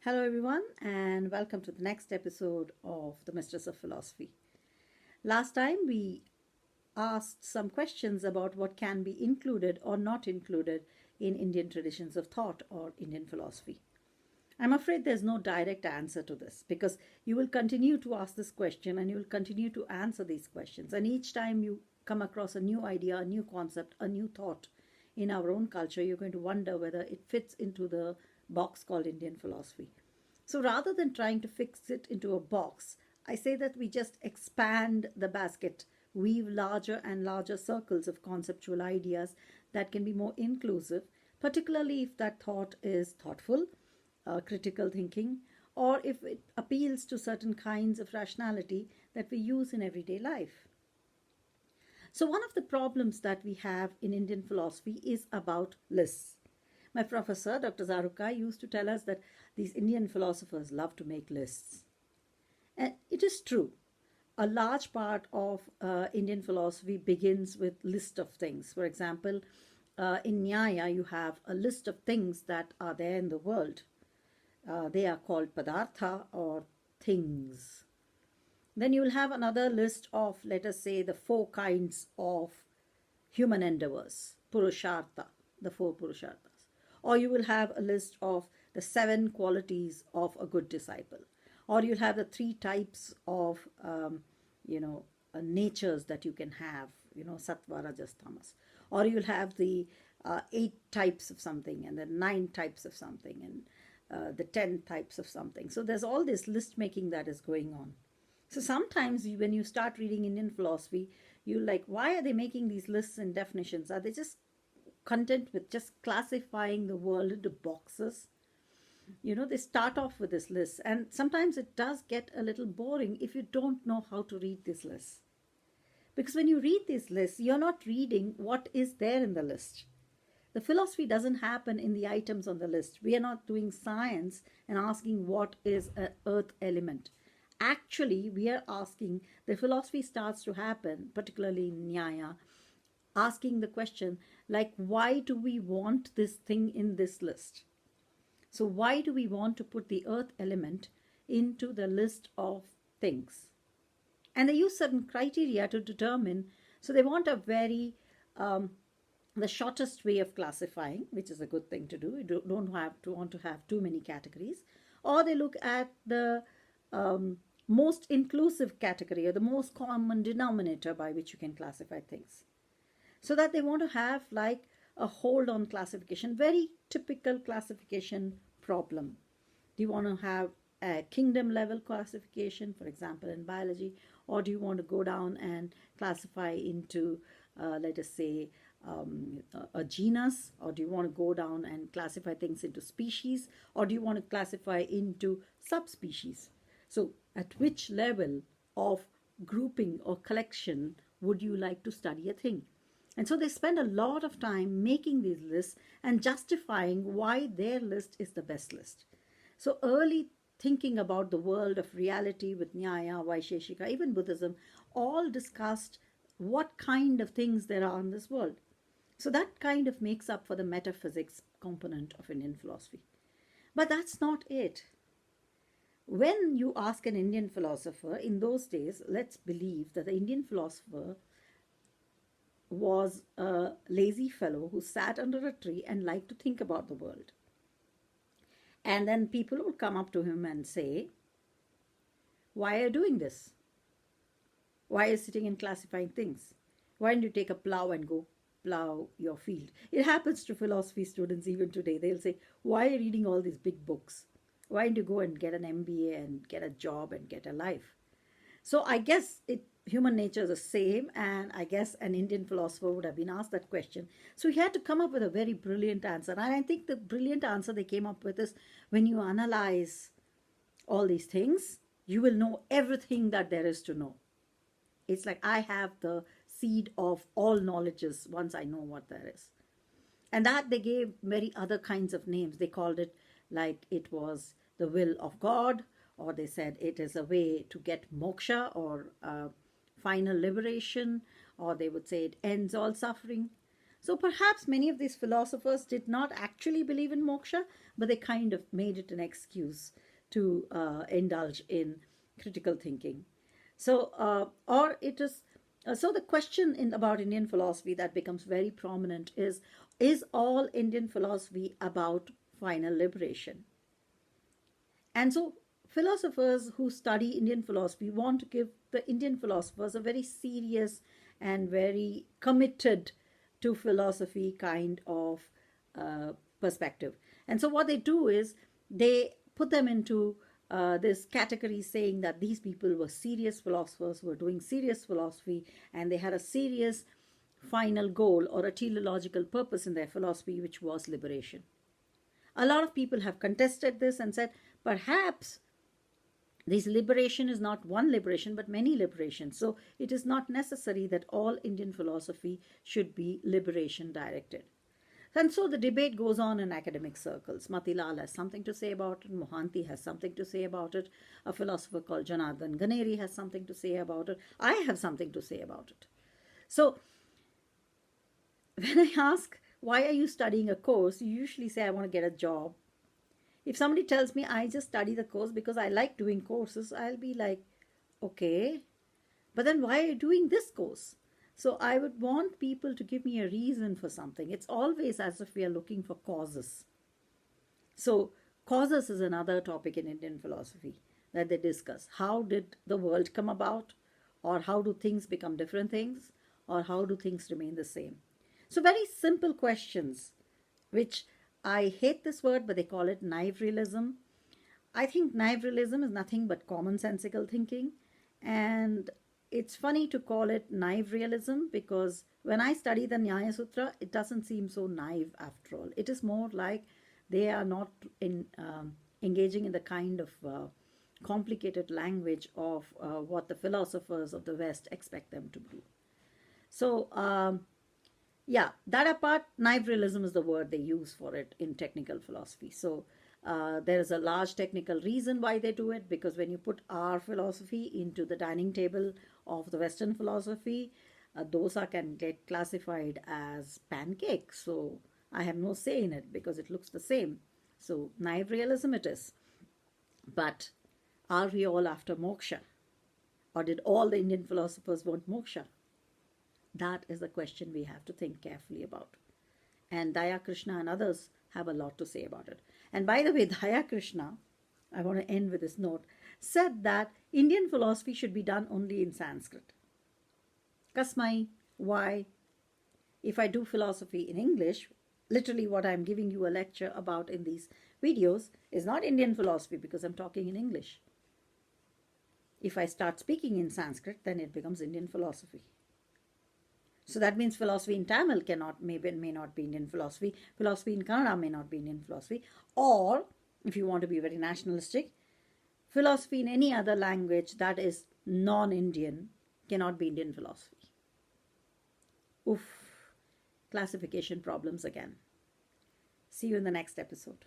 Hello, everyone, and welcome to the next episode of The Mistress of Philosophy. Last time we asked some questions about what can be included or not included in Indian traditions of thought or Indian philosophy. I'm afraid there's no direct answer to this because you will continue to ask this question and you will continue to answer these questions. And each time you come across a new idea, a new concept, a new thought in our own culture, you're going to wonder whether it fits into the box called Indian philosophy. So rather than trying to fix it into a box, I say that we just expand the basket, weave larger and larger circles of conceptual ideas that can be more inclusive, particularly if that thought is thoughtful, critical thinking, or if it appeals to certain kinds of rationality that we use in everyday life. So, one of the problems that we have in Indian philosophy is about lists. My professor, Dr. Zarukai, used to tell us that these Indian philosophers love to make lists. And it is true. A large part of Indian philosophy begins with list of things. For example, in Nyaya, you have a list of things that are there in the world. They are called padartha or things. Then you will have another list of, let us say, the four kinds of human endeavors, purushartha, the four purusharthas. Or you will have a list of the 7 qualities of a good disciple. Or you'll have the 3 types of, natures that you can have, sattva, rajas, tamas. Or you'll have the 8 types of something and the 9 types of something and the 10 types of something. So there's all this list making that is going on. So sometimes when you start reading Indian philosophy, you're like, why are they making these lists and definitions? Are they just content with just classifying the world into boxes? They start off with this list, and sometimes it does get a little boring if you don't know how to read this list. Because when you read these lists, you're not reading what is there in the list. The philosophy doesn't happen in the items on the list. We are not doing science and asking what is an earth element. Actually, we are asking, the philosophy starts to happen, particularly in Nyaya, asking the question like, why do we want this thing in this list? So why do we want to put the earth element into the list of things? And they use certain criteria to determine. So they want a very the shortest way of classifying, which is a good thing to do. You don't have to want to have too many categories. Or they look at the most inclusive category or the most common denominator by which you can classify things. So that they want to have like a hold on classification, very typical classification problem. Do you want to have a kingdom level classification, for example, in biology, or do you want to go down and classify into, let us say, a genus, or do you want to go down and classify things into species, or do you want to classify into subspecies? So at which level of grouping or collection would you like to study a thing? And so they spend a lot of time making these lists and justifying why their list is the best list. So early thinking about the world of reality with Nyaya, Vaisheshika, even Buddhism, all discussed what kind of things there are in this world. So that kind of makes up for the metaphysics component of Indian philosophy. But that's not it. When you ask an Indian philosopher, in those days, let's believe that the Indian philosopher was a lazy fellow who sat under a tree and liked to think about the world. And then people would come up to him and say, why are you doing this? Why are you sitting and classifying things? Why don't you take a plow and go plow your field? It happens to philosophy students even today. They'll say, why are you reading all these big books? Why don't you go and get an MBA and get a job and get a life? So I guess human nature is the same, and I guess an Indian philosopher would have been asked that question. So he had to come up with a very brilliant answer. And I think the brilliant answer they came up with is, when you analyze all these things, you will know everything that there is to know. It's like I have the seed of all knowledges once I know what there is. And that they gave very other kinds of names. They called it like it was the will of God, or they said it is a way to get moksha or final liberation, or they would say it ends all suffering. So perhaps many of these philosophers did not actually believe in moksha, but they kind of made it an excuse to indulge in critical thinking. So, or it is. So the question about Indian philosophy that becomes very prominent is all Indian philosophy about final liberation? And so philosophers who study Indian philosophy want to give the Indian philosophers a very serious and very committed to philosophy kind of perspective. And so what they do is they put them into this category, saying that these people were serious philosophers, were doing serious philosophy, and they had a serious final goal or a teleological purpose in their philosophy, which was liberation. A lot of people have contested this and said perhaps this liberation is not one liberation but many liberations. So it is not necessary that all Indian philosophy should be liberation directed. And so the debate goes on in academic circles. Matilal has something to say about it. Mohanty has something to say about it. A philosopher called Janardhan Ganeri has something to say about it. I have something to say about it. So when I ask, why are you studying a course? You usually say, I want to get a job. If somebody tells me I just study the course because I like doing courses, I'll be like, okay, but then why are you doing this course? So I would want people to give me a reason for something. It's always as if we are looking for causes. So causes is another topic in Indian philosophy that they discuss. How did the world come about? Or how do things become different things? Or how do things remain the same? So very simple questions, which I hate this word, but they call it naive realism. I think naive realism is nothing but commonsensical thinking. And it's funny to call it naive realism because when I study the Nyaya Sutra, it doesn't seem so naive after all. It is more like they are not engaging in the kind of complicated language of what the philosophers of the West expect them to do. So, yeah, that apart, naive realism is the word they use for it in technical philosophy. So there is a large technical reason why they do it, because when you put our philosophy into the dining table of the Western philosophy, dosa can get classified as pancake. So I have no say in it because it looks the same. So naive realism it is. But are we all after moksha? Or did all the Indian philosophers want moksha? That is the question we have to think carefully about. And Daya Krishna and others have a lot to say about it. And by the way, Daya Krishna, I want to end with this note, said that Indian philosophy should be done only in Sanskrit. Kasmai, why? If I do philosophy in English, literally what I'm giving you a lecture about in these videos is not Indian philosophy because I'm talking in English. If I start speaking in Sanskrit, then it becomes Indian philosophy. So that means philosophy in Tamil may not be Indian philosophy. Philosophy in Kannada may not be Indian philosophy. Or, if you want to be very nationalistic, philosophy in any other language that is non-Indian cannot be Indian philosophy. Oof, classification problems again. See you in the next episode.